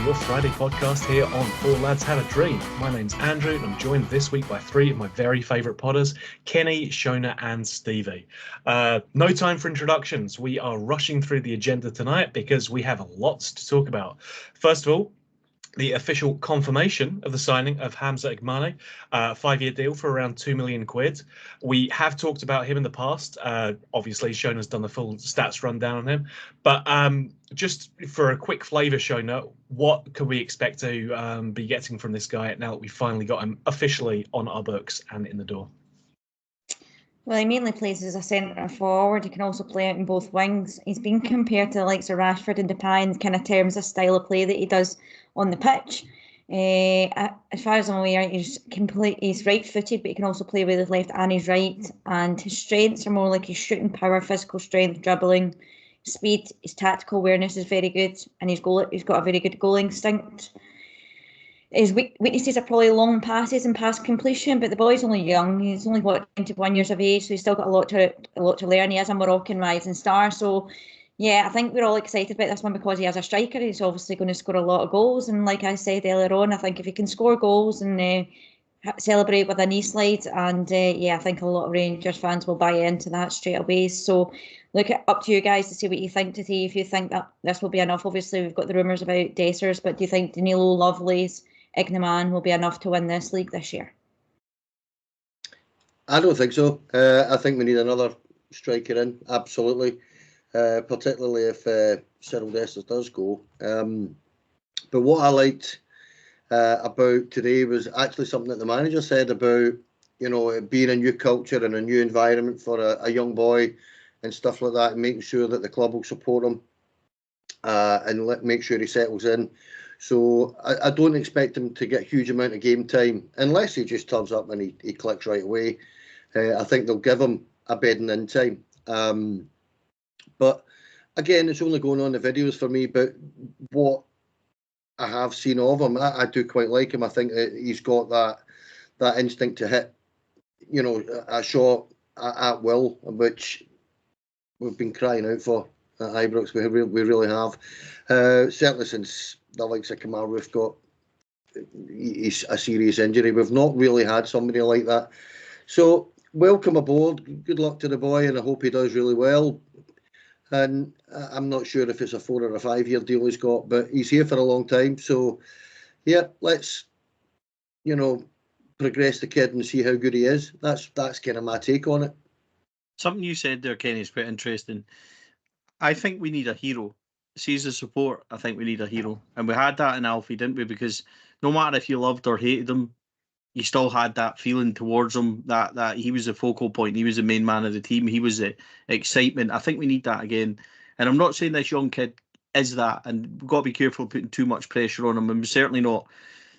your Friday podcast here on Four Lads Had a Dream. My name's Andrew and I'm joined this week by three of my very favourite podders, Kenny, Shona and Stevie. No time for introductions. We are rushing through the agenda tonight because we have lots to talk about. First of all, the official confirmation of the signing of Hamza Igmane, 5-year deal for around £2 million. We have talked about him in the past. Obviously, Shona's done the full stats rundown on him. But just for a quick flavour, Shona, what could we expect to be getting from this guy now that we've finally got him officially on our books and in the door? Well, he mainly plays as a centre forward. He can also play out in both wings. He's been compared to the likes of Rashford and Depay in kind of terms of style of play that he does on the pitch. As far as I'm aware, he's right-footed, but he can also play with his left and his right. And his strengths are more like his shooting power, physical strength, dribbling, speed. His tactical awareness is very good, and he's got a very good goal instinct. His weaknesses are probably long passes and pass completion, but the boy's only young. He's only 21 years of age, so he's still got a lot to learn. He is a Moroccan rising star, so yeah, I think we're all excited about this one because he has a striker. He's obviously going to score a lot of goals, and like I said earlier on, I think if he can score goals and celebrate with a knee slide, and I think a lot of Rangers fans will buy into that straight away. So look, up to you guys to see what you think today. If you think that this will be enough, obviously we've got the rumours about Dessers, but do you think Danilo, Lovelace, Igamane will be enough to win this league this year? I don't think so. I think we need another striker in, absolutely, particularly if Cyriel Dessers does go. But what I liked about today was actually something that the manager said about, it being a new culture and a new environment for a young boy and stuff like that, and making sure that the club will support him and make sure he settles in. So I don't expect him to get a huge amount of game time unless he just turns up and he clicks right away. I think they'll give him a bedding in time. But again, it's only going on the videos for me. But what I have seen of him, I do quite like him. I think he's got that instinct to hit, a shot at will, which we've been crying out for at Ibrox. We really have. Certainly since the likes of Kamal Roof got a serious injury. We've not really had somebody like that. So welcome aboard. Good luck to the boy, and I hope he does really well. And I'm not sure if it's a 4 or a 5 year deal he's got, but he's here for a long time. So yeah, let's progress the kid and see how good he is. That's kind of my take on it. Something you said there, Kenny, is quite interesting. I think we need a hero. See, as a support, I think we need a hero. And we had that in Alfie, didn't we? Because no matter if you loved or hated him, you still had that feeling towards him that he was the focal point. He was the main man of the team. He was the excitement. I think we need that again. And I'm not saying this young kid is that. And we've got to be careful putting too much pressure on him. And we're certainly not,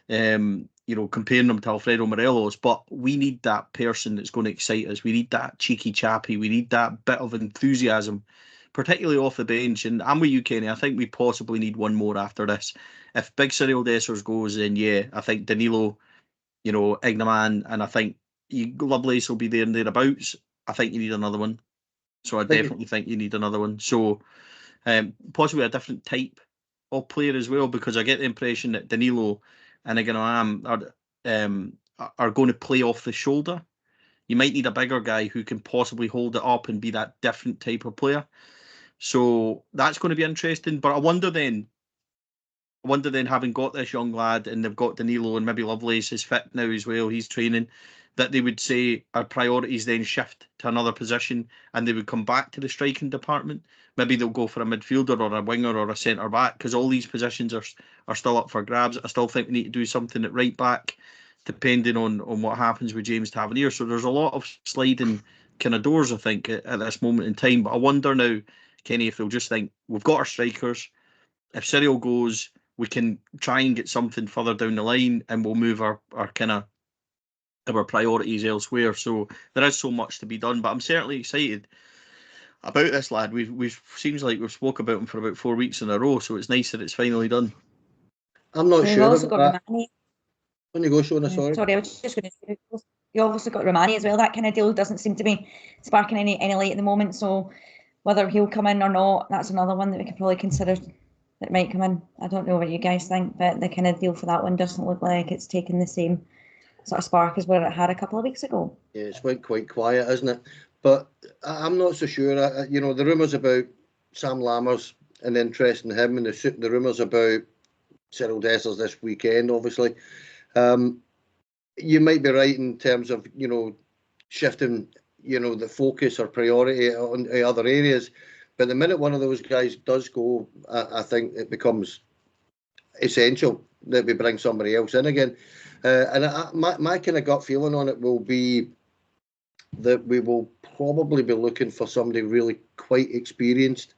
comparing him to Alfredo Morelos. But we need that person that's going to excite us. We need that cheeky chappy. We need that bit of enthusiasm, particularly off the bench. And I'm with you, Kenny. I think we possibly need one more after this. If big Cyriel Dessers goes, then yeah, I think Danilo, Igamane, and I think Lovelace will be there and thereabouts. I think you need another one. So I definitely think you need another one. So possibly a different type of player as well, because I get the impression that Danilo and Igamane are going to play off the shoulder. You might need a bigger guy who can possibly hold it up and be that different type of player. So that's going to be interesting. But I wonder then, having got this young lad and they've got Danilo and maybe Lovelace is fit now as well, he's training, that they would say our priorities then shift to another position and they would come back to the striking department. Maybe they'll go for a midfielder or a winger or a centre back, because all these positions are still up for grabs. I still think we need to do something at right back, depending on what happens with James Tavernier. So there's a lot of sliding kind of doors, I think, at this moment in time. But I wonder now, Kenny, if they'll just think, we've got our strikers. If Cyriel goes, we can try and get something further down the line and we'll move our priorities elsewhere. So there is so much to be done. But I'm certainly excited about this lad. We've seems like we've spoke about him for about 4 weeks in a row. So it's nice that it's finally done. I'm not sure also about got that. Romani. When you go, Shona, sorry. Sorry, I was just going to say, you obviously got Romani as well. That kind of deal doesn't seem to be sparking any light at the moment. So whether he'll come in or not, that's another one that we could probably consider. that might come in. I don't know what you guys think, but the kind of deal for that one doesn't look like it's taken the same sort of spark as what it had a couple of weeks ago. Yeah, it's went quite quiet, isn't it? But I'm not so sure. The rumours about Sam Lammers and interest in him, and the rumours about Cyriel Dessers this weekend, obviously. You might be right in terms of, shifting, the focus or priority on other areas. But the minute one of those guys does go, I think it becomes essential that we bring somebody else in again. My kind of gut feeling on it will be that we will probably be looking for somebody really quite experienced.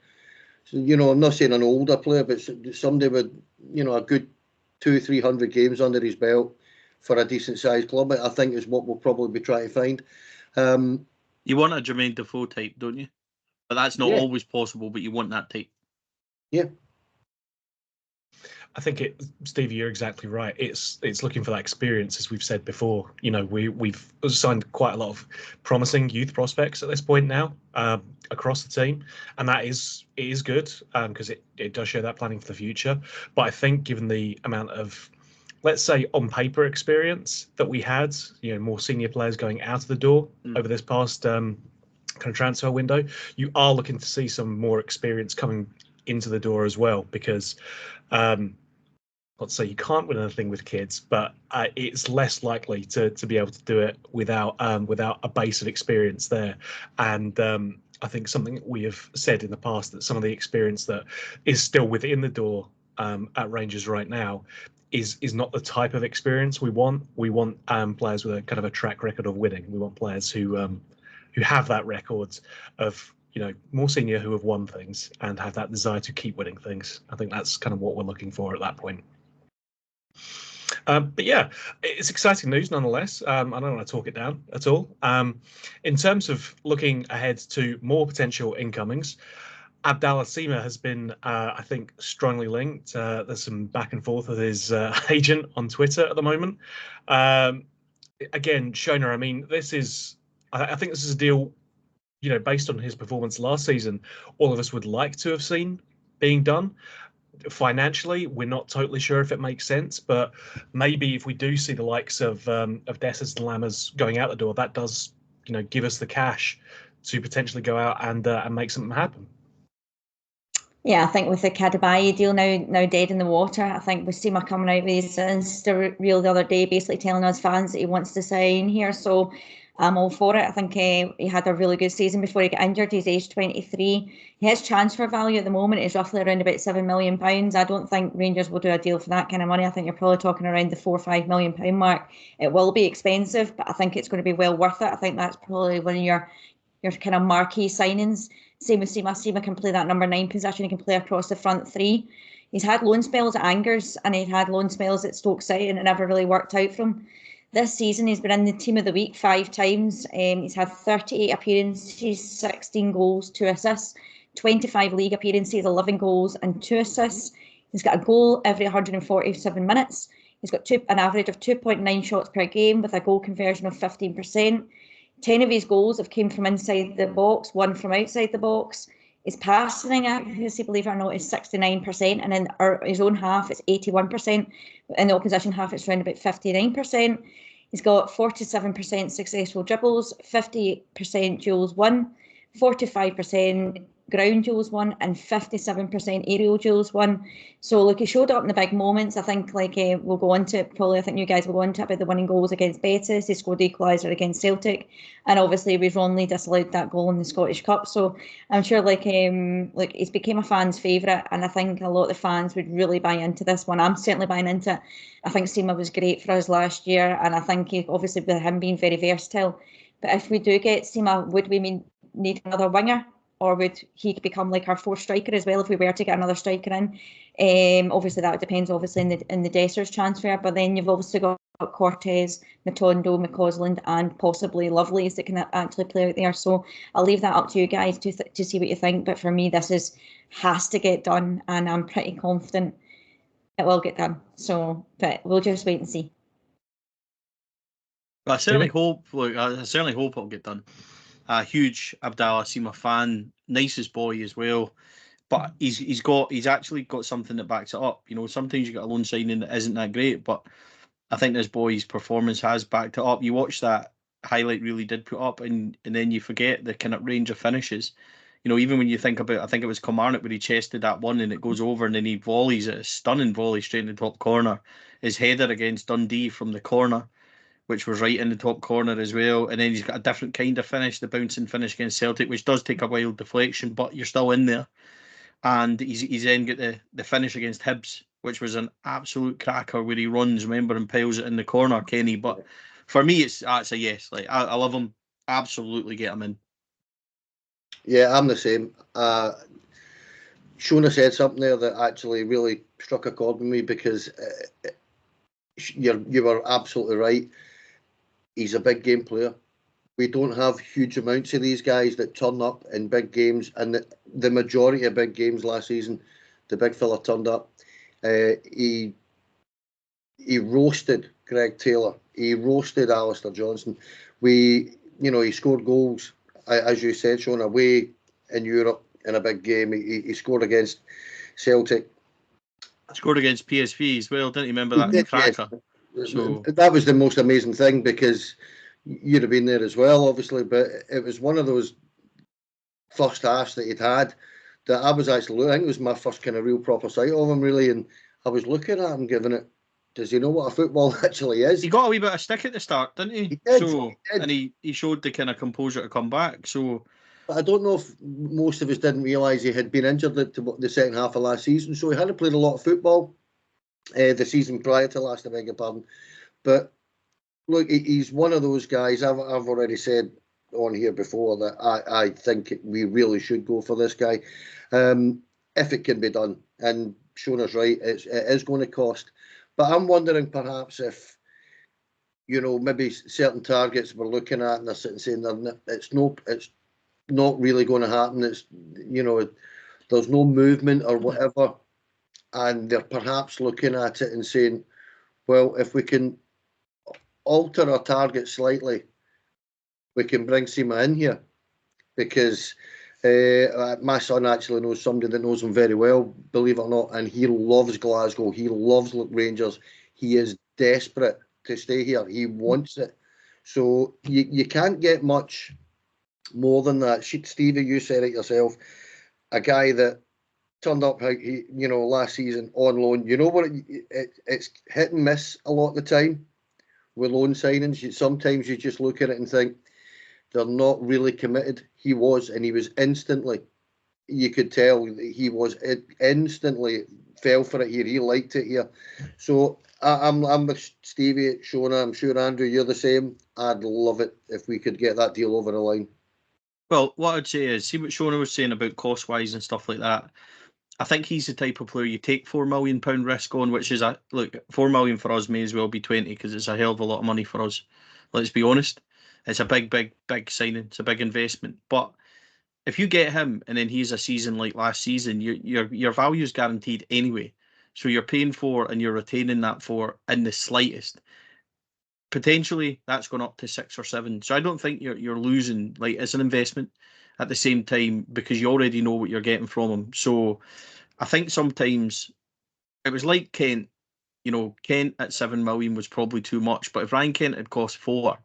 So, I'm not saying an older player, but somebody with, a good 200-300 games under his belt for a decent sized club, I think is what we'll probably be trying to find. You want a Jermaine Defoe type, don't you? But that's not always possible, but you want that type. Yeah. I think Stevie, you're exactly right. It's looking for that experience, as we've said before. We've signed quite a lot of promising youth prospects at this point now across the team, and it is good because it does show that planning for the future. But I think given the amount of, let's say, on paper experience that we had, more senior players going out of the door over this past kind of transfer window, you are looking to see some more experience coming into the door as well, because let's say you can't win anything with kids, but it's less likely to be able to do it without a base of experience there. And I think something that we have said in the past, that some of the experience that is still within the door at Rangers right now is not the type of experience we want. We want players with a kind of a track record of winning. We want players who have that record of, more senior, who have won things and have that desire to keep winning things. I think that's kind of what we're looking for at that point. But yeah, it's exciting news nonetheless. I don't want to talk it down at all. In terms of looking ahead to more potential incomings, Abdallah Sima has been, I think, strongly linked. There's some back and forth with his agent on Twitter at the moment. Again, Shona, I mean, I think this is a deal, based on his performance last season, all of us would like to have seen being done. Financially, we're not totally sure if it makes sense, but maybe if we do see the likes of Dessers and Lammers going out the door, that does, give us the cash to potentially go out and make something happen. Yeah, I think with the Kadibaye deal now dead in the water, I think with Sima coming out with his Cyriel the other day, basically telling us fans that he wants to sign here. So I'm all for it. I think he had a really good season before he got injured. He's aged 23. His transfer value at the moment is roughly around about £7 million. I don't think Rangers will do a deal for that kind of money. I think you're probably talking around the £4 or £5 million mark. It will be expensive, but I think it's going to be well worth it. I think that's probably one of your kind of marquee signings. Same with Sima. Sima can play that number 9 position. He can play across the front three. He's had loan spells at Angers and he had loan spells at Stoke City, and it never really worked out for him. This season, he's been in the team of the week 5 times. He's had 38 appearances, 16 goals, 2 assists, 25 league appearances, 11 goals and 2 assists. He's got a goal every 147 minutes. He's got an average of 2.9 shots per game with a goal conversion of 15%. 10 of his goals have came from inside the box, 1 from outside the box. His passing accuracy, believe it or not, is 69%, and in his own half, it's 81%. In the opposition half, it's around about 59%. He's got 47% successful dribbles, 50% duels won, 45% ground duels won, and 57% aerial duels won. So, look, he showed up in the big moments. I think, we'll go on to it, probably, I think you guys will go on to it about the winning goals against Betis. He scored the equaliser against Celtic, and obviously we've only disallowed that goal in the Scottish Cup. So I'm sure, he's became a fan's favourite, and I think a lot of the fans would really buy into this one. I'm certainly buying into it. I think Sima was great for us last year, and I think obviously with him being very versatile. But if we do get Sima, would we need another winger? Or would he become like our 4th striker as well if we were to get another striker in? Obviously, that depends in the Dessers transfer. But then you've obviously got Cortez, Matondo, McCausland, and possibly Lovelace that can actually play out there. So I'll leave that up to you guys to see what you think. But for me, this has to get done, and I'm pretty confident it will get done. So, but we'll just wait and see. I certainly hope it'll get done. A huge Abdallah Sima fan, nicest boy as well. but he's actually got something that backs it up. You know, sometimes you get a loan signing that isn't that great, but I think this boy's performance has backed it up. You watch that highlight reel he did put up, and then you forget the kind of range of finishes. You know, even when you think about, I think it was Kilmarnock where he chested that one and it goes over, and then he volleys it, a stunning volley straight in the top corner. His header against Dundee from the corner, which was right in the top corner as well. And then he's got a different kind of finish, the bouncing finish against Celtic, which does take a wild deflection, but you're still in there. And he's then got the finish against Hibs, which was an absolute cracker where he runs, remember, and piles it in the corner, Kenny. But for me, it's a yes. Like I love him. Absolutely get him in. Yeah, I'm the same. Shona said something there that actually really struck a chord with me, because you were absolutely right. He's a big game player. We don't have huge amounts of these guys that turn up in big games, and the majority of big games last season, the big fella turned up. He roasted Greg Taylor. He roasted Alistair Johnson. He scored goals, as you said, Sean, away in Europe in a big game. He scored against Celtic. Scored against PSV as well, didn't you remember that cracker? Yes. So that was the most amazing thing, because you'd have been there as well, obviously, but it was one of those first halves that he'd had that I was actually, I think it was my first kind of real proper sight of him, really, and I was looking at him giving it, does he know what a football actually is? he got a wee bit of stick at the start, didn't he? He did. And he showed the kind of composure to come back. So, but I don't know if most of us didn't realise he had been injured the second half of last season, so he hadn't played a lot of football the season prior to last, I beg your pardon. But look, he's one of those guys. I've already said on here before that I think we really should go for this guy, if it can be done. And Shona's right, it is going to cost. But I'm wondering perhaps if, maybe certain targets we're looking at and they're sitting saying it's not really going to happen. It's, there's no movement or whatever. And they're perhaps looking at it and saying, well, if we can alter our target slightly, we can bring Sima in here, because my son actually knows somebody that knows him very well, believe it or not, and he loves Glasgow. He loves Rangers. He is desperate to stay here. He wants it. So you can't get much more than that. Stevie, you said it yourself. A guy that turned up, last season on loan. You know what? It's hit and miss a lot of the time with loan signings. Sometimes you just look at it and think they're not really committed. He was, and he was instantly. You could tell he was instantly fell for it here. He liked it here. So I'm with Stevie, Shona. I'm sure Andrew, you're the same. I'd love it if we could get that deal over the line. Well, what I'd say is, see what Shona was saying about cost-wise and stuff like that. I think he's the type of player you take £4 million risk on, which is look, $4 million for us may as well be 20, because it's a hell of a lot of money for us. Let's be honest. It's a big signing. It's a big investment. But if you get him and then he's a season like last season, your value is guaranteed anyway. So you're paying for and you're retaining that for in the slightest. Potentially that's gone up to 6 or 7. So I don't think you're losing. Like, it's an investment at the same time, because you already know what you're getting from him. So I think sometimes it was like Kent. Kent at 7 million was probably too much. But if Ryan Kent had cost 4,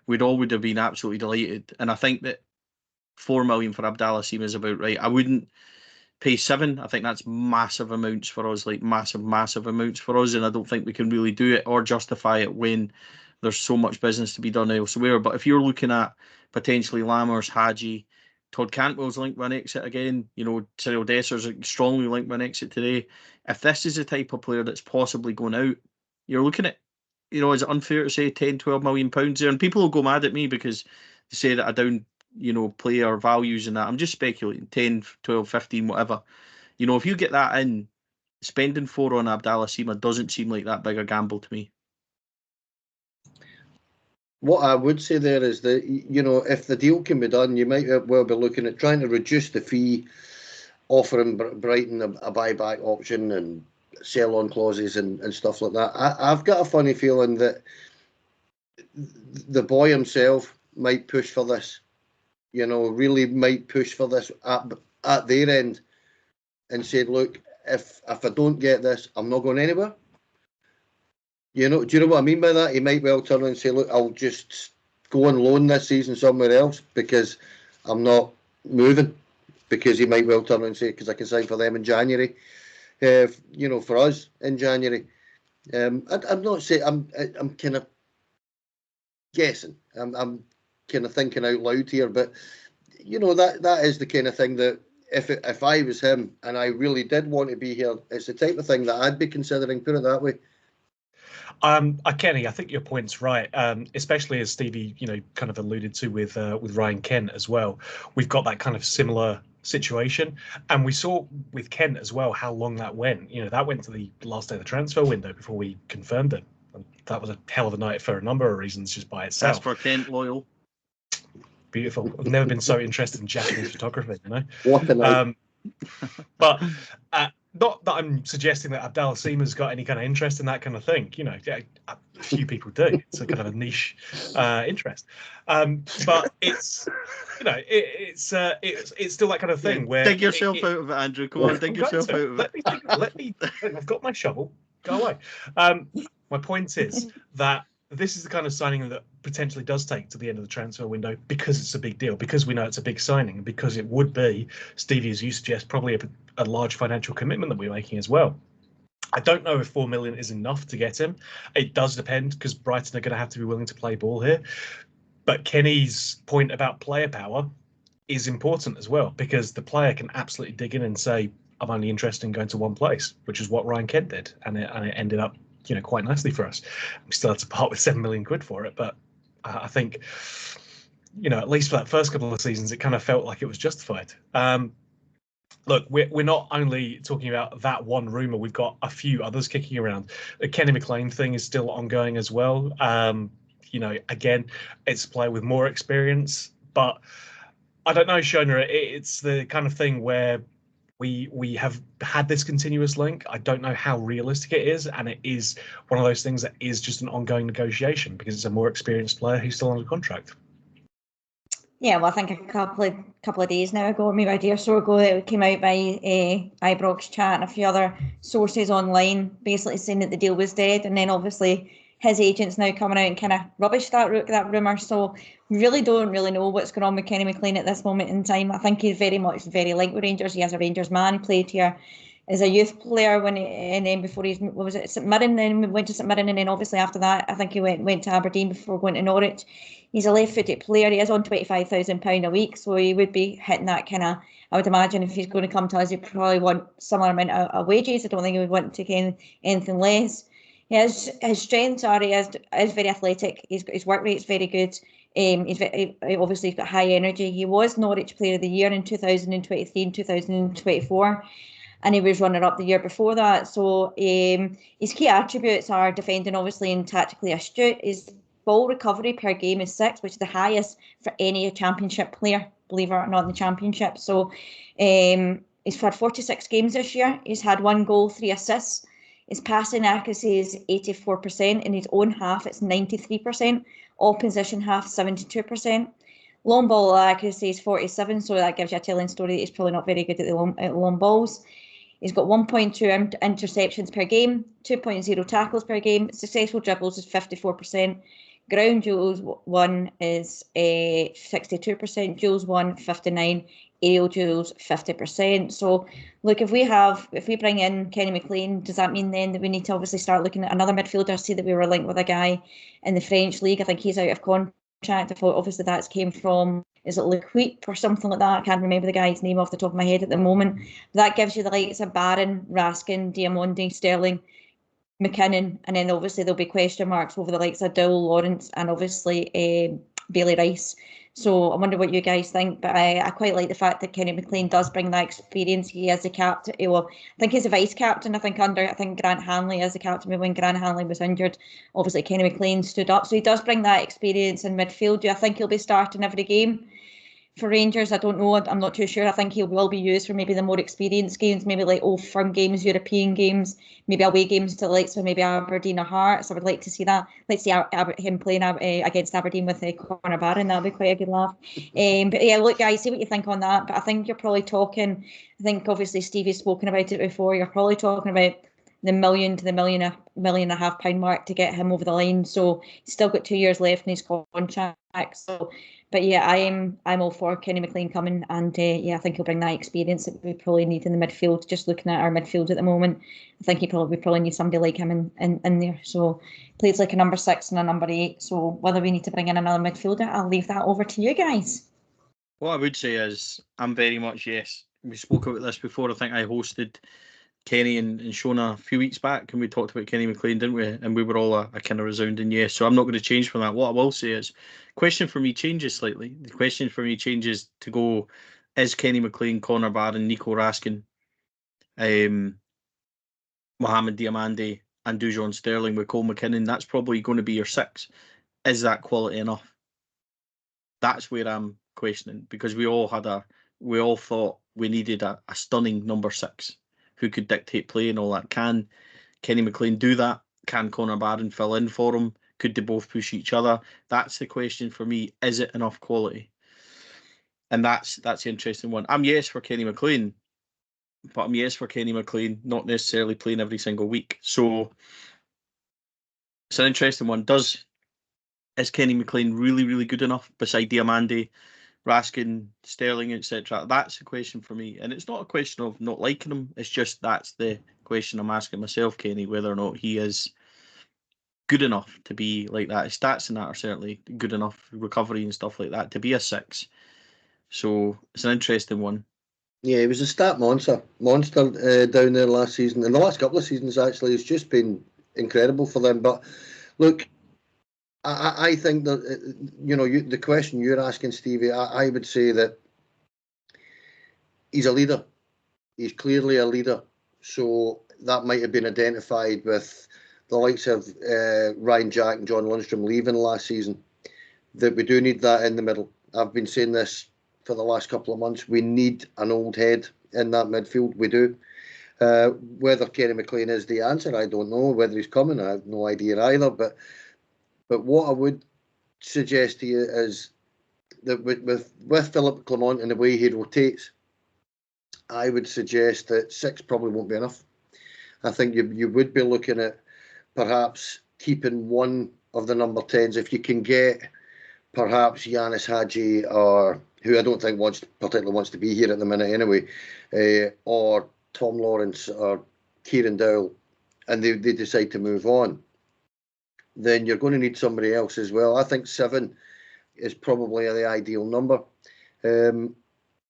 we'd all would have been absolutely delighted. And I think that 4 million for Abdallah Sima is about right. I wouldn't pay 7. I think that's massive amounts for us, like massive amounts for us. And I don't think we can really do it or justify it when there's so much business to be done elsewhere. But if you're looking at potentially Lammers, Hadji, Todd Cantwell's linked with an exit again, Cyriel Dessers strongly linked with an exit today. If this is the type of player that's possibly going out, you're looking at, is it unfair to say 10, 12 million pounds there? And people will go mad at me because they say that I down, player values and that. I'm just speculating, 10, 12, 15, whatever. If you get that in, spending 4 on Abdallah Sima doesn't seem like that big a gamble to me. What I would say there is that, if the deal can be done, you might well be looking at trying to reduce the fee, offering Brighton a buyback option and sell-on clauses and stuff like that. I've got a funny feeling that the boy himself might push for this, really might push for this at their end. and said, look, if I don't get this, I'm not going anywhere. Do you know what I mean by that? He might well turn and say, look, I'll just go on loan this season somewhere else because I'm not moving. Because he might well turn and say, because I can sign for them in January. For us in January. I'm not saying, I'm kind of guessing. I'm kind of thinking out loud here, but that is the kind of thing that if I was him and I really did want to be here, it's the type of thing that I'd be considering. Put it that way. Kenny, I think your point's right, especially as Stevie, kind of alluded to with Ryan Kent as well. We've got that kind of similar situation, and we saw with Kent as well how long that went. That went to the last day of the transfer window before we confirmed it. And that was a hell of a night for a number of reasons just by itself. That's for Kent loyal. Beautiful. I've never been so interested in Japanese photography, What a night. But not that I'm suggesting that Abdallah Sima's got any kind of interest in that kind of thing. A few people do. It's a kind of a niche interest. But it's it's still that kind of thing where dig yourself out of it, Andrew. Come on, dig yourself out of it. Let me. I've got my shovel. Go away. My point is that this is the kind of signing that potentially does take to the end of the transfer window because it's a big deal, because we know it's a big signing, and because it would be, Stevie, as you suggest, probably a large financial commitment that we're making as well. I don't know if 4 million is enough to get him. It does depend, because Brighton are going to have to be willing to play ball here. But Kenny's point about player power is important as well, because the player can absolutely dig in and say, I'm only interested in going to one place, which is what Ryan Kent did, and it ended up quite nicely for us. We still had to part with 7 million quid for it, but I think at least for that first couple of seasons, it kind of felt like it was justified. Look, we're not only talking about that one rumour, we've got a few others kicking around. The Kenny McLean thing is still ongoing as well. Again, it's a player with more experience, but I don't know, Shona, it's the kind of thing where we have had this continuous link. I don't know how realistic it is, and it is one of those things that is just an ongoing negotiation because it's a more experienced player who's still under contract. Yeah, well, I think a couple of days now ago, maybe a day or so ago, it came out by Ibrox Chat and a few other sources online, basically saying that the deal was dead, and then obviously his agent's now coming out and kind of rubbish that rumour. So we really don't know what's going on with Kenny McLean at this moment in time. I think he's very linked with Rangers. He has a Rangers man. He played here as a youth player and then before he's, what was it, St Mirren, then went to St Mirren, and then obviously after that I think he went to Aberdeen before going to Norwich. He's a left-footed player. He is on £25,000 a week, so he would be hitting that kind of, I would imagine if he's going to come to us, he'd probably want similar amount of wages. I don't think he would want to take anything less. His strengths are he is very athletic. His work rate's very good. Obviously he's got high energy. He was Norwich Player of the Year in 2023 and 2024, and he was runner-up the year before that. So his key attributes are defending, obviously, and tactically astute. His ball recovery per game is 6, which is the highest for any championship player, believe it or not, in the championship. So he's had 46 games this year. He's had 1 goal, 3 assists. His passing accuracy is 84%. In his own half, it's 93%. Opposition half, 72%. Long ball accuracy is 47%, so that gives you a telling story that he's probably not very good at the long balls. He's got 1.2 interceptions per game, 2.0 tackles per game. Successful dribbles is 54%. Ground duels won is 62%. Duels won 59%. Aerial duels 50%. So look, if we bring in Kenny McLean, does that mean then that we need to obviously start looking at another midfielder? See that we were linked with a guy in the French league. I think he's out of contract. I thought obviously that's came from, is it Le Quip or something like that? I can't remember the guy's name off the top of my head at the moment. But that gives you the likes of Barron, Raskin, Diamondi, Sterling, McKinnon, and then obviously there'll be question marks over the likes of Dowell, Lawrence, and obviously Bailey Rice. So I wonder what you guys think, but I quite like the fact that Kenny McLean does bring that experience. He is the captain. Well, I think he's a vice captain. I think Grant Hanley is the captain when Grant Hanley was injured. Obviously, Kenny McLean stood up, so he does bring that experience in midfield. Do I think he'll be starting every game? For Rangers, I don't know. I'm not too sure. I think he will be used for maybe the more experienced games, maybe like Old Firm games, European games, maybe away games to like so maybe Aberdeen or Hearts. I would like to see that. Like see him playing against Aberdeen with Conor Barron. That'd be quite a good laugh. But yeah, look, guys, see what you think on that. But I think you're probably talking. I think obviously Stevie's spoken about it before. You're probably talking about the million to the million and a half pound mark to get him over the line. So he's still got 2 years left in his contract. So, but yeah, I'm all for Kenny McLean coming, and yeah, I think he'll bring that experience that we probably need in the midfield. Just looking at our midfield at the moment, I think we probably need somebody like him in there. So plays like a number 6 and a number 8. So whether we need to bring in another midfielder, I'll leave that over to you guys. What I would say is I'm very much yes. We spoke about this before. I think I hosted Kenny and Shona a few weeks back, and we talked about Kenny McLean, didn't we? And we were all a kind of resounding yes. So I'm not going to change from that. What I will say is, question for me changes slightly. The question for me changes to go: is Kenny McLean, Conor Barron, Nico Raskin, Mohamed Diamande, and Dujon Sterling with Cole McKinnon? That's probably going to be your 6. Is that quality enough? That's where I'm questioning, because we all thought we needed a stunning number 6 who could dictate play and all that. Can Kenny McLean do that? Can Conor Barron fill in for him? Could they both push each other? That's the question for me. Is it enough quality? And that's the interesting one. I'm yes for Kenny McLean, but I'm yes for Kenny McLean not necessarily playing every single week. So it's an interesting one. Is Kenny McLean really, really good enough beside Diamande, Raskin, Sterling, etc.? That's the question for me. And it's not a question of not liking him. It's just that's the question I'm asking myself, Kenny, whether or not he is good enough to be like that. His stats and that are certainly good enough, recovery and stuff like that, to be a 6. So it's an interesting one. Yeah, he was a stat monster down there last season. And the last couple of seasons, actually, it's just been incredible for them. But look, I think that, the question you're asking, Stevie, I would say that he's a leader. He's clearly a leader. So that might have been identified with the likes of Ryan Jack and John Lundstrom leaving last season, that we do need that in the middle. I've been saying this for the last couple of months. We need an old head in that midfield. We do. Whether Kenny McLean is the answer, I don't know. Whether he's coming, I have no idea either. But what I would suggest to you is that with Philippe Clement and the way he rotates, I would suggest that 6 probably won't be enough. I think you would be looking at perhaps keeping one of the number 10s if you can get perhaps Yanis Hadji, or who I don't think particularly wants to be here at the minute anyway, or Tom Lawrence or Kieran Dowell, and they decide to move on. Then you're going to need somebody else as well. I think 7 is probably the ideal number,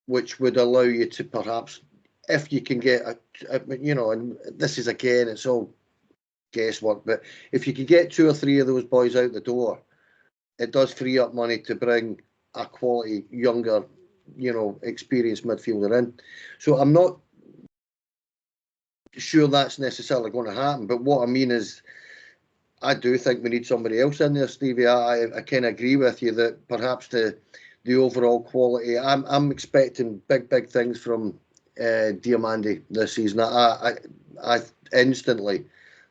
which would allow you to perhaps, if you can get, and this is again, it's all guesswork, but if you could get 2 or 3 of those boys out the door, it does free up money to bring a quality, younger, experienced midfielder in. So I'm not sure that's necessarily going to happen, but what I mean is, I do think we need somebody else in there, Stevie. I kind of agree with you that perhaps the overall quality. I'm expecting big things from Diamande this season. I instantly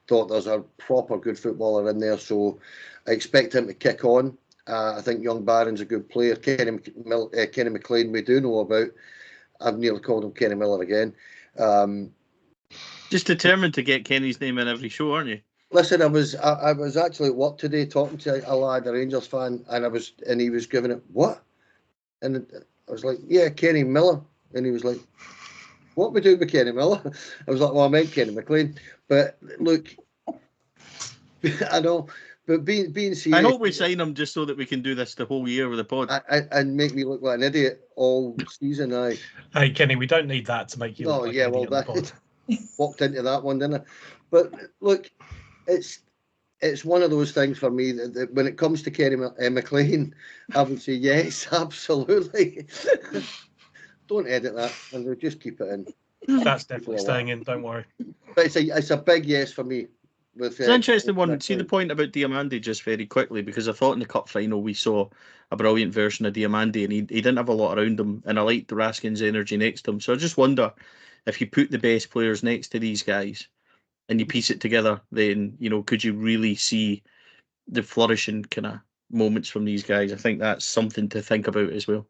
thought there's a proper good footballer in there, so I expect him to kick on. I think young Barron's a good player. Kenny McLean we do know about. I've nearly called him Kenny Miller again. Just determined to get Kenny's name in every show, aren't you? Listen, I was actually at work today talking to a lad, a Rangers fan, and he was giving it what, and I was like, yeah, Kenny Miller, and he was like, what we doing with Kenny Miller? I was like, well, I meant Kenny McLean, but look, I know, but being serious, I hope we sign him just so that we can do this the whole year with the pod. And make me look like an idiot all season. Hey Kenny, we don't need that to make you look like an idiot on the pod. Walked into that one, didn't I? But look, it's one of those things for me that when it comes to Kenny McLean, I would say yes, absolutely. Don't edit that, and we'll just keep it in. That's definitely staying in. Don't worry. But it's a big yes for me. With It's an interesting one. McLean. See the point about Diamande just very quickly, because I thought in the cup final we saw a brilliant version of Diamande, and he didn't have a lot around him, and I liked Raskin's energy next to him. So I just wonder if you put the best players next to these guys and you piece it together, then could you really see the flourishing kind of moments from these guys? I think that's something to think about as well.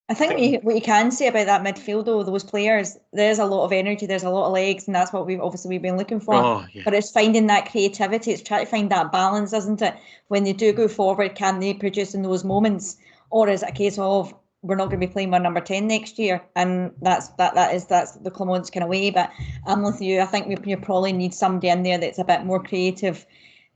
I think what you can say about that midfield, though, those players, there's a lot of energy, there's a lot of legs, and that's what we've been looking for. Oh, yeah. But it's finding that creativity, it's trying to find that balance, isn't it? When they do go forward, can they produce in those moments, or is it a case of we're not going to be playing with number 10 next year? And that's the Clement's kind of way. But I'm with you. I think you probably need somebody in there that's a bit more creative,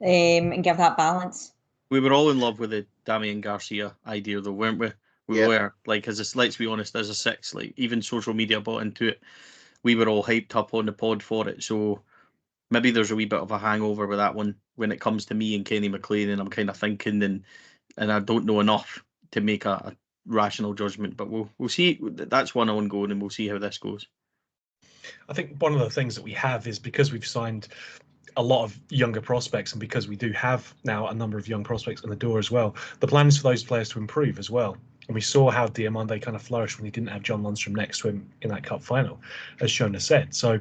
and give that balance. We were all in love with the Damian Garcia idea, though, weren't we? We were, like, let's be honest, as a six, like, even social media bought into it. We were all hyped up on the pod for it. So maybe there's a wee bit of a hangover with that one when it comes to me and Kenny McLean, and I'm kind of thinking, and I don't know enough to make a rational judgment. But we'll see. That's one ongoing, and we'll see how this goes. I think one of the things that we have is, because we've signed a lot of younger prospects, and because we do have now a number of young prospects in the door as well, the plan is for those players to improve as well. And we saw how Diamande kind of flourished when he didn't have John Lundstrom next to him in that cup final, as Shona said. So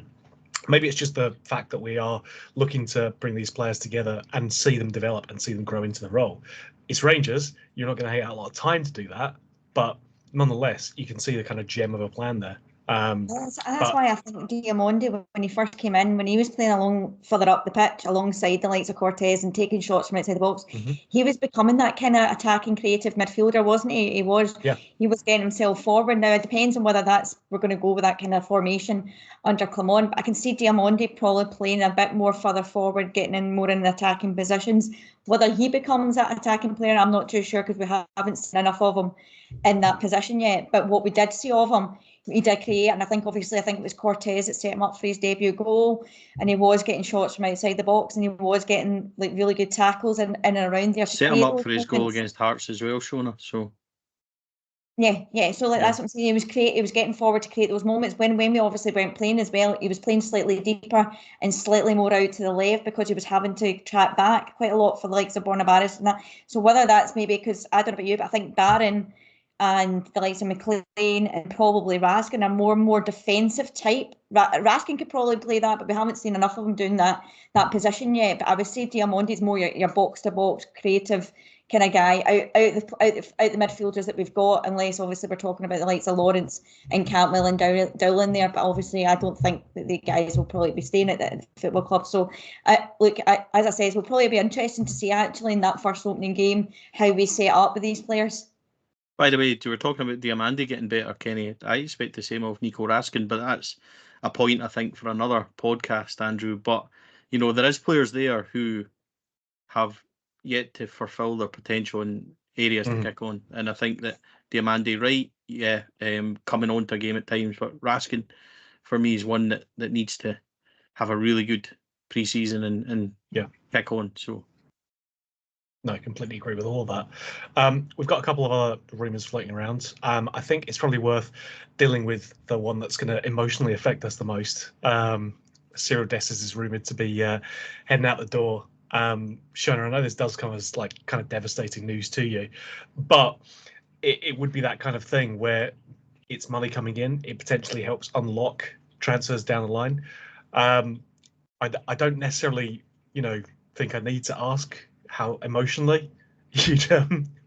maybe it's just the fact that we are looking to bring these players together and see them develop and see them grow into the role. It's Rangers. You're not going to have a lot of time to do that, but nonetheless, you can see the kind of gem of a plan there. That's why I think Diamande, when he first came in, when he was playing along further up the pitch alongside the likes of Cortez and taking shots from outside the box, he was becoming that kind of attacking, creative midfielder, wasn't he? He was getting himself forward. Now it depends on whether we're going to go with that kind of formation under Clement, but I can see Diamande probably playing a bit more further forward, getting in more in the attacking positions. Whether he becomes that attacking player, I'm not too sure, because we haven't seen enough of him in that position yet. But what we did see of him, he did create, and I think it was Cortez that set him up for his debut goal, and he was getting shots from outside the box, and he was getting like really good tackles in and around there. Set him up for his goal against Hearts as well, Shona. So yeah. So that's what I'm saying. He was getting forward to create those moments. When we obviously weren't playing as well, he was playing slightly deeper and slightly more out to the left, because he was having to track back quite a lot for the likes of Borna Barris and that. So whether that's maybe because, I don't know about you, but I think Barron and the likes of McLean and probably Raskin are more defensive type. Raskin could probably play that, but we haven't seen enough of him doing that position yet. But I would say Diamande's more your box to box creative kind of guy out the midfielders that we've got, unless obviously we're talking about the likes of Lawrence and Cantwell and Dowling there. But obviously I don't think that the guys will probably be staying at the football club. So as I said, it will probably be interesting to see actually in that first opening game how we set up with these players. By the way, you were talking about Diamande getting better, Kenny. I expect the same of Nico Raskin, but that's a point, I think, for another podcast, Andrew. But, there is players there who have yet to fulfil their potential in areas to kick on. And I think that Diamande, coming on to a game at times, but Raskin, for me, is one that needs to have a really good pre-season and kick on. So. No, I completely agree with all of that. We've got a couple of other rumours floating around. I think it's probably worth dealing with the one that's going to emotionally affect us the most. Cyriel Dessers is rumoured to be heading out the door. Shona, I know this does come as like kind of devastating news to you, but it would be that kind of thing where it's money coming in. It potentially helps unlock transfers down the line. I don't necessarily, think I need to ask how emotionally you'd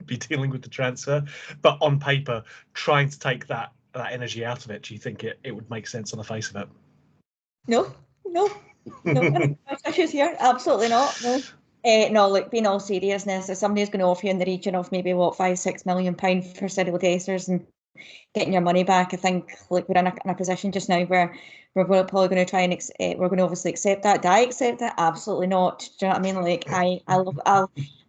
be dealing with the transfer, but on paper, trying to take that energy out of it, do you think it would make sense on the face of it? No, issues here. Absolutely not. No, look, being all seriousness, if somebody's going to offer you in the region of maybe £5-6 million for Cyriel Dessers and getting your money back, I think we're in a position just now where we're probably going to try and we're going to obviously accept that. Do I accept it? Absolutely not. Do you know what I mean? Like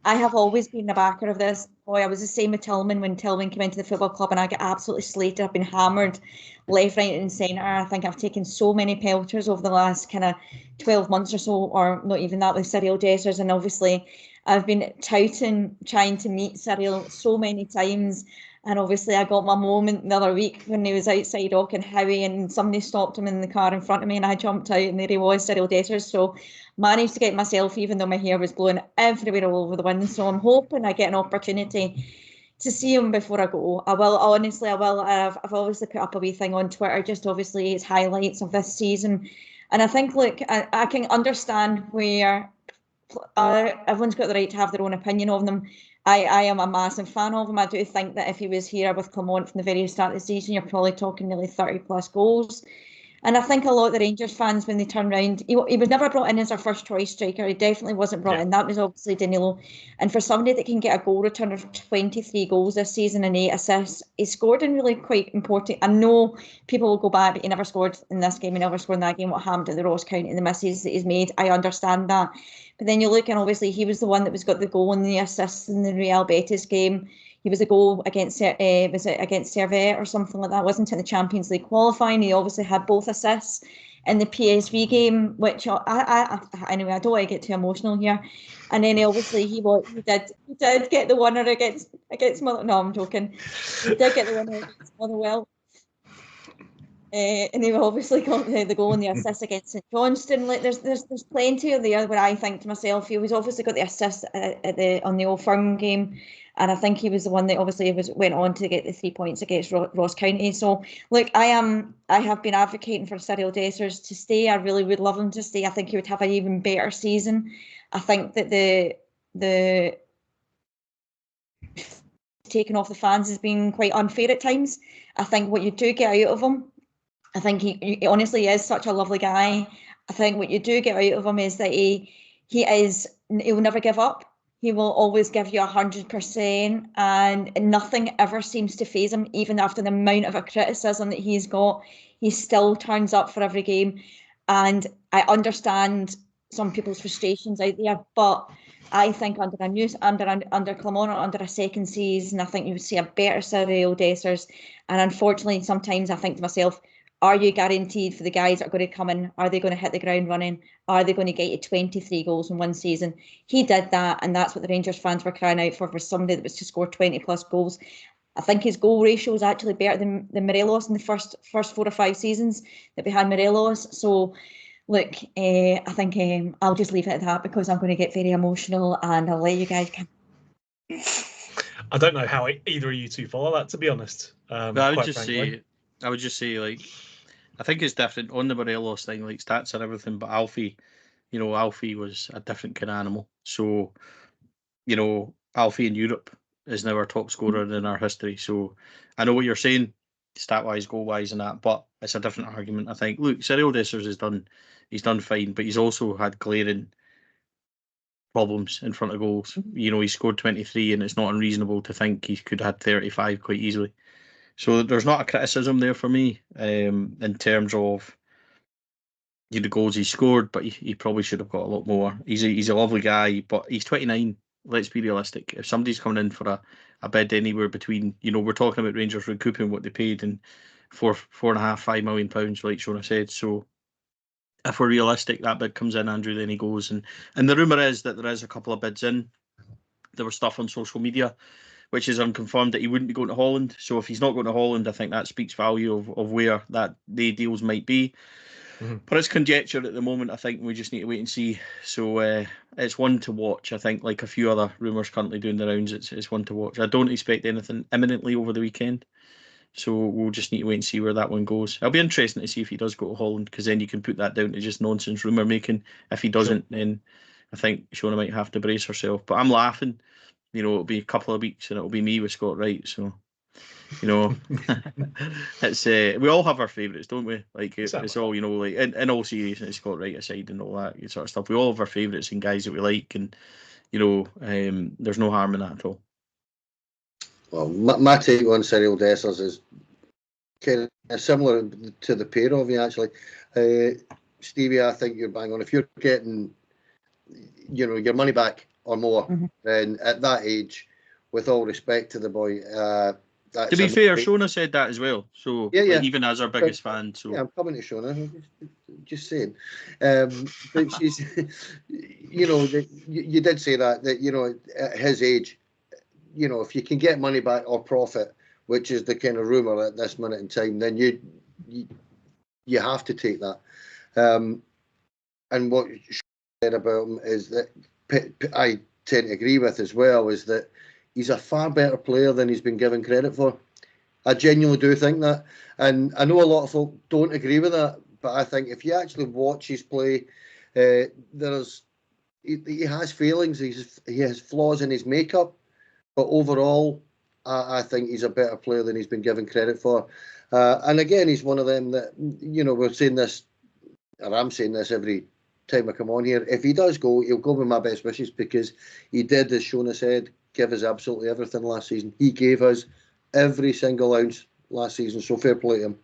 I have always been the backer of this. Boy, I was the same with Tillman when Tillman came into the football club, and I get absolutely slated. I've been hammered left, right, and centre. I think I've taken so many pelters over the last kind of 12 months or so, or not even that, with Cyriel Dessers, and obviously I've been trying to meet Cyriel so many times. And obviously I got my moment the other week when he was outside Auchenhowie and somebody stopped him in the car in front of me and I jumped out and there he was, Cyriel Dessers. So managed to get myself, even though my hair was blowing everywhere all over the wind. So I'm hoping I get an opportunity to see him before I go. I will, honestly, I will. I've obviously put up a wee thing on Twitter, just obviously his highlights of this season. And I think, look, I can understand where everyone's got the right to have their own opinion of them. I am a massive fan of him. I do think that if he was here with Clermont from the very start of the season, you're probably talking nearly 30 plus goals. And I think a lot of the Rangers fans, when they turn around, he was never brought in as our first choice striker. He definitely wasn't brought in. That was obviously Danilo. And for somebody that can get a goal return of 23 goals this season and 8 assists, he scored in really quite important. I know people will go back, but he never scored in this game. He never scored in that game. What happened at the Ross County and the misses that he's made, I understand that. But then you look and obviously he was the one that was got the goal and the assists in the Real Betis game. He was a goal against was it against Servette or something like that? Wasn't it the Champions League qualifying? He obviously had both assists in the PSV game, which anyway, I don't want to get too emotional here. And then obviously he did get the winner against Mother. No, I'm joking. He did get the winner against Motherwell. And he obviously got the goal and the assist against St Johnstone. Like there's plenty of there where I think to myself, he was obviously got the assist on the Old Firm game. And I think he was the one that obviously went on to get the 3 points against Ross County. So, look, I have been advocating for Cyriel Dessers to stay. I really would love him to stay. I think he would have an even better season. I think that the taking off the fans has been quite unfair at times. I think what you do get out of him, I think he honestly is such a lovely guy. I think what you do get out of him is that he'll never give up. He will always give you 100%, and nothing ever seems to faze him. Even after the amount of criticism that he's got, he still turns up for every game. And I understand some people's frustrations out there, but I think under Clermont or under a second season, I think you would see a better Cyriel Dessers. And unfortunately, sometimes I think to myself, are you guaranteed for the guys that are going to come in? Are they going to hit the ground running? Are they going to get you 23 goals in one season? He did that, and that's what the Rangers fans were crying out for somebody that was to score 20 plus goals. I think his goal ratio is actually better than Morelos in the first 4 or 5 seasons that we had Morelos. So, look, I think I'll just leave it at that because I'm going to get very emotional, and I'll let you guys come. I don't know how either of you two follow that, to be honest. I would just say, like, I think it's different on the Morelos thing, like stats and everything, but Alfie was a different kind of animal. So, Alfie in Europe is now our top scorer in our history. So I know what you're saying, stat-wise, goal-wise and that, but it's a different argument, I think. Look, Cyriel Dessers he's done fine, but he's also had glaring problems in front of goals. He scored 23 and it's not unreasonable to think he could have had 35 quite easily. So there's not a criticism there for me in terms of the goals he scored, but he probably should have got a lot more. He's a lovely guy, but he's 29. Let's be realistic. If somebody's coming in for a bid anywhere between, we're talking about Rangers recouping what they paid in £4.5 million, like Shona said. So if we're realistic, that bid comes in, Andrew, then he goes. And the rumour is that there is a couple of bids in. There was stuff on social media which is unconfirmed that he wouldn't be going to Holland. So if he's not going to Holland, I think that speaks value of where the deals might be. Mm-hmm. But it's conjecture at the moment. I think we just need to wait and see. So it's one to watch. I think, like a few other rumours currently doing the rounds, it's one to watch. I don't expect anything imminently over the weekend. So we'll just need to wait and see where that one goes. It'll be interesting to see if he does go to Holland, because then you can put that down to just nonsense rumour making. If he doesn't, then I think Shona might have to brace herself. But I'm laughing. It'll be a couple of weeks and it'll be me with Scott Wright. So, it's we all have our favourites, don't we? Like it's all, like in all seriousness, Scott Wright aside and all that sort of stuff. We all have our favourites and guys that we like, and there's no harm in that at all. Well, my take on Cyriel Dessers is kind of similar to the pair of you, actually. Stevie, I think you're bang on. If you're getting, your money back or more, then at that age, with all respect to the boy, to be fair, Shona said that as well. So yeah. Even as our biggest fan, so yeah, I'm coming to Shona. Just saying, but she's, you did say that at his age, if you can get money back or profit which is the kind of rumour at this minute in time, then you have to take that. And what you said about him is that I tend to agree with as well, is that he's a far better player than he's been given credit for. I genuinely do think that. And I know a lot of folk don't agree with that, but I think if you actually watch his play, he has failings, he has flaws in his makeup, but overall, I think he's a better player than he's been given credit for. And again, he's one of them that, we're saying this, or I'm saying this every time I come on here. If he does go, he'll go with my best wishes, because he did, as Shona said, give us absolutely everything last season. He gave us every single ounce last season, so fair play to him.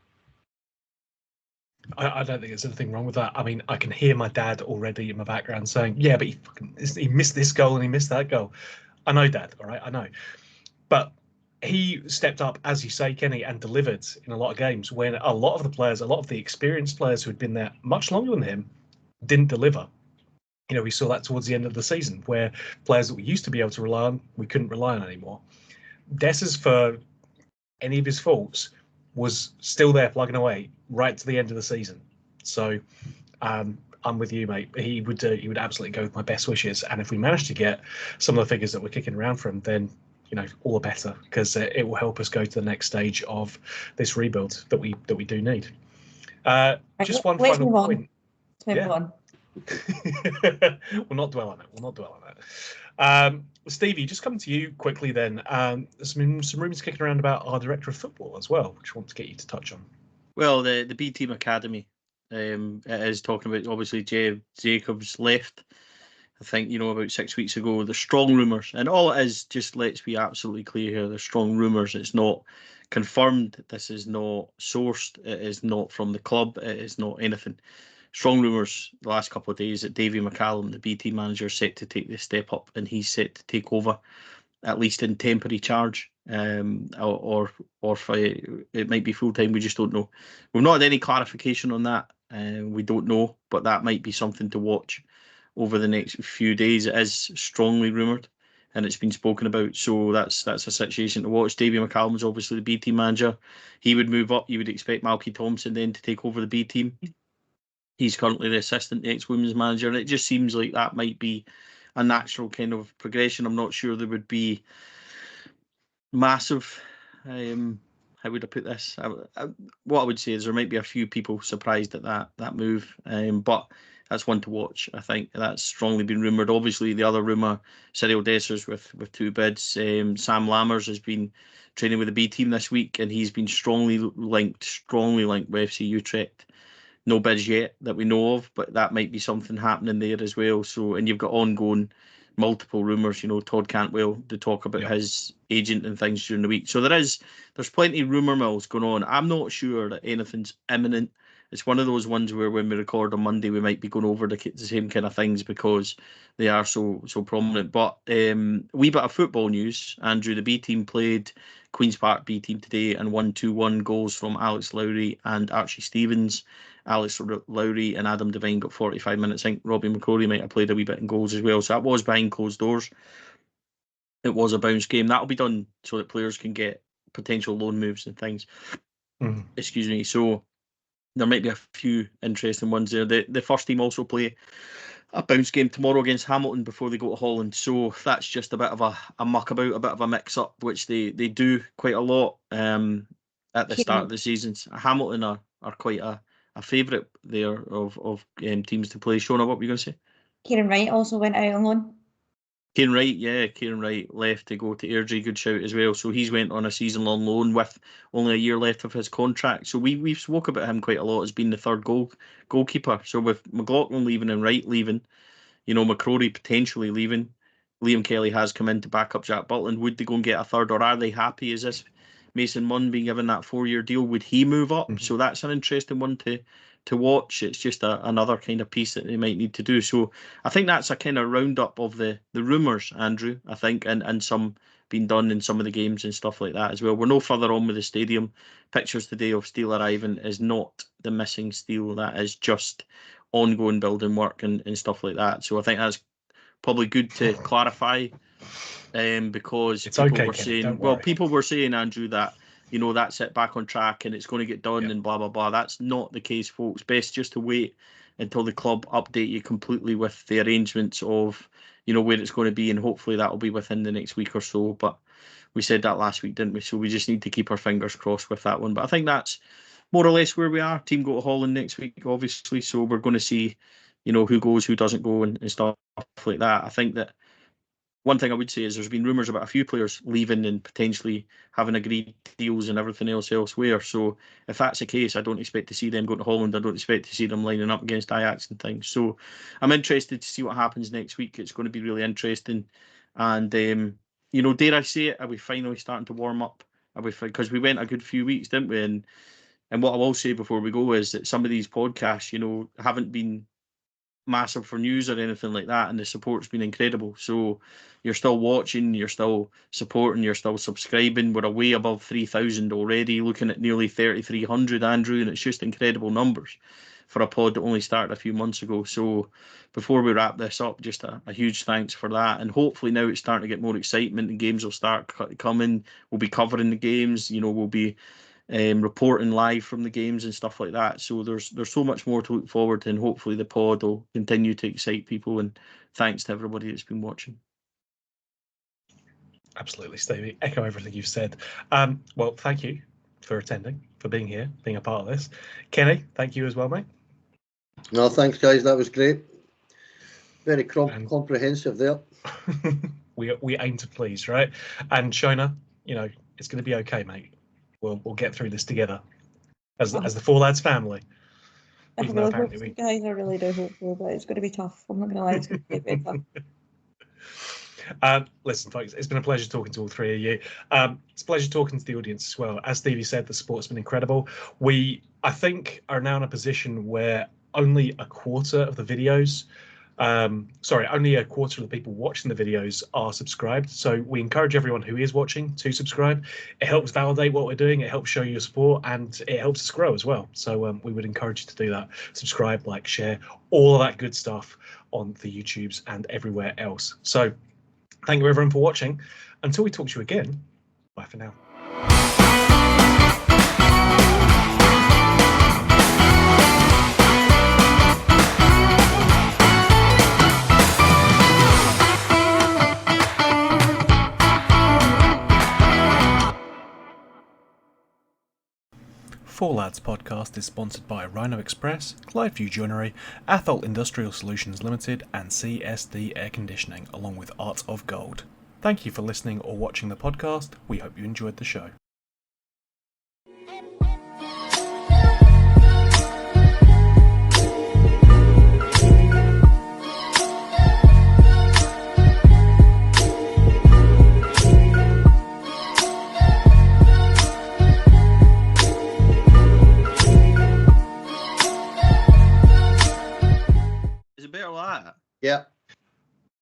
I don't think there's anything wrong with that. I mean, I can hear my dad already in my background saying, yeah, but he missed this goal and he missed that goal. I know, Dad, all right, I know. But he stepped up, as you say, Kenny, and delivered in a lot of games when a lot of the players, a lot of the experienced players who had been there much longer than him, didn't deliver. We saw that towards the end of the season, where players that we used to be able to rely on, we couldn't rely on anymore. Dessers, for any of his faults, was still there plugging away right to the end of the season. So I'm with you, mate. He would absolutely go with my best wishes. And if we manage to get some of the figures that we're kicking around for him, then all the better, because it will help us go to the next stage of this rebuild that we do need. Just one final point. Let's move on. We'll not dwell on it. Stevie, just coming to you quickly then. There's been some rumours kicking around about our director of football as well, which I want to get you to touch on. Well, the B Team Academy it is talking about, obviously, Jacobs left, I think, about 6 weeks ago. The strong rumours, and all it is, just let's be absolutely clear here, the strong rumours. It's not confirmed. This is not sourced. It is not from the club. It is not anything. Strong rumours the last couple of days that Davy McCallum, the BT manager, is set to take this step up, and he's set to take over, at least in temporary charge, or if it might be full time. We just don't know. We've not had any clarification on that. We don't know, but that might be something to watch over the next few days. It is strongly rumoured, and it's been spoken about. So that's a situation to watch. Davy McCallum is obviously the B team manager. He would move up. You would expect Malky Thompson then to take over the B team. He's currently the assistant ex-women's manager, and it just seems like that might be a natural kind of progression. I'm not sure there would be massive. How would I put this? What I would say is there might be a few people surprised at that move, but that's one to watch. I think that's strongly been rumoured. Obviously, the other rumour, Cyriel Dessers with 2 bids. Sam Lammers has been training with the B team this week, and he's been strongly linked with FC Utrecht. No bids yet that we know of, but that might be something happening there as well. So, and you've got ongoing multiple rumours. Todd Cantwell to talk about his agent and things during the week. So there's plenty of rumour mills going on. I'm not sure that anything's imminent. It's one of those ones where when we record on Monday, we might be going over the same kind of things because they are so prominent. But wee bit of football news. Andrew, the B team played Queen's Park B team today and won 2-1 goals from Alex Lowry and Archie Stevens. Alex Lowry and Adam Devine got 45 minutes. I think Robbie McCrory might have played a wee bit in goals as well. So that was behind closed doors. It was a bounce game. That'll be done so that players can get potential loan moves and things. Excuse me. So there might be a few interesting ones there. The first team also play a bounce game tomorrow against Hamilton before they go to Holland. So that's just a bit of a muckabout, a bit of a mix-up, which they do quite a lot at the start of the seasons. Hamilton are quite a favourite there of teams to play. Shona, what were you going to say? Kieran Wright also went out on loan. Kieran Wright left to go to Airdrie. Good shout as well. So he's went on a season-long loan with only a year left of his contract. So we've spoke about him quite a lot as being the third goalkeeper. So with McLaughlin leaving and Wright leaving, McCrory potentially leaving, Liam Kelly has come in to back up Jack Butland. Would they go and get a third, or are they happy? Is this Mason Munn being given that 4-year deal? Would he move up? So that's an interesting one to watch. It's just another kind of piece that they might need to do. So I think that's a kind of roundup of the rumours, Andrew, I think, and some being done in some of the games and stuff like that as well. We're no further on with the stadium. Pictures today of steel arriving is not the missing steel. That is just ongoing building work and stuff like that. So I think that's probably good to clarify, because it's people were saying, Andrew, that that's it, back on track and it's going to get done and blah, blah, blah. That's not the case, folks. Best just to wait until the club update you completely with the arrangements of, where it's going to be, and hopefully that will be within the next week or so. But we said that last week, didn't we? So we just need to keep our fingers crossed with that one. But I think that's more or less where we are. Team go to Holland next week, obviously. So we're going to see, who goes, who doesn't go, and stuff like that. I think that one thing I would say is there's been rumours about a few players leaving and potentially having agreed deals and everything else elsewhere. So if that's the case, I don't expect to see them going to Holland. I don't expect to see them lining up against Ajax and things. So I'm interested to see what happens next week. It's going to be really interesting. And, dare I say it, are we finally starting to warm up? Because we went a good few weeks, didn't we? And what I will say before we go is that some of these podcasts, haven't been massive for news or anything like that, and the support's been incredible. So you're still watching, you're still supporting, you're still subscribing. We're way above 3,000 already, looking at nearly 3,300, Andrew, and it's just incredible numbers for a pod that only started a few months ago. So before we wrap this up, just a huge thanks for that, and hopefully now it's starting to get more excitement and games will start coming. We'll be covering the games, we'll be reporting live from the games and stuff like that. So there's so much more to look forward to, and hopefully the pod will continue to excite people. And thanks to everybody that's been watching. Absolutely, Stevie. Echo everything you've said. Well, thank you for attending, for being here, being a part of this. Kenny, thank you as well, mate. No, thanks, guys. That was great. Very comprehensive there. we aim to please, right? And Shona, it's going to be okay, mate. We'll get through this together as the Four Lads family. I really hope so, guys. I really do hope so, but it's going to be tough. I'm not going to lie, it's going to be very tough. Listen, folks, it's been a pleasure talking to all three of you. It's a pleasure talking to the audience as well. As Stevie said, the support's been incredible. We, I think, are now in a position where only a quarter of the videos, only a quarter of the people watching the videos are subscribed. So we encourage everyone who is watching to subscribe. It helps validate what we're doing. It helps show your support, and it helps us grow as well. So we would encourage you to do that. Subscribe, like, share, all of that good stuff on the YouTubes and everywhere else. So thank you everyone for watching. Until we talk to you again, bye for now. Four Lads podcast is sponsored by Rhino Express, Clydeview Joinery, Athol Industrial Solutions Limited, and CSD Air Conditioning, along with Art of Gold. Thank you for listening or watching the podcast. We hope you enjoyed the show. Yeah.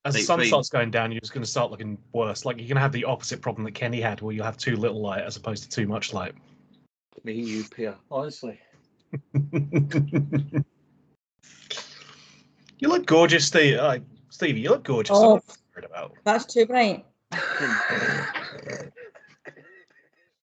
As the sun starts going down, you're just going to start looking worse. Like, you're going to have the opposite problem that Kenny had, where you'll have too little light as opposed to too much light. Me and you, Pierre, honestly. You look gorgeous, Stevie. You look gorgeous. Oh, about. That's too bright.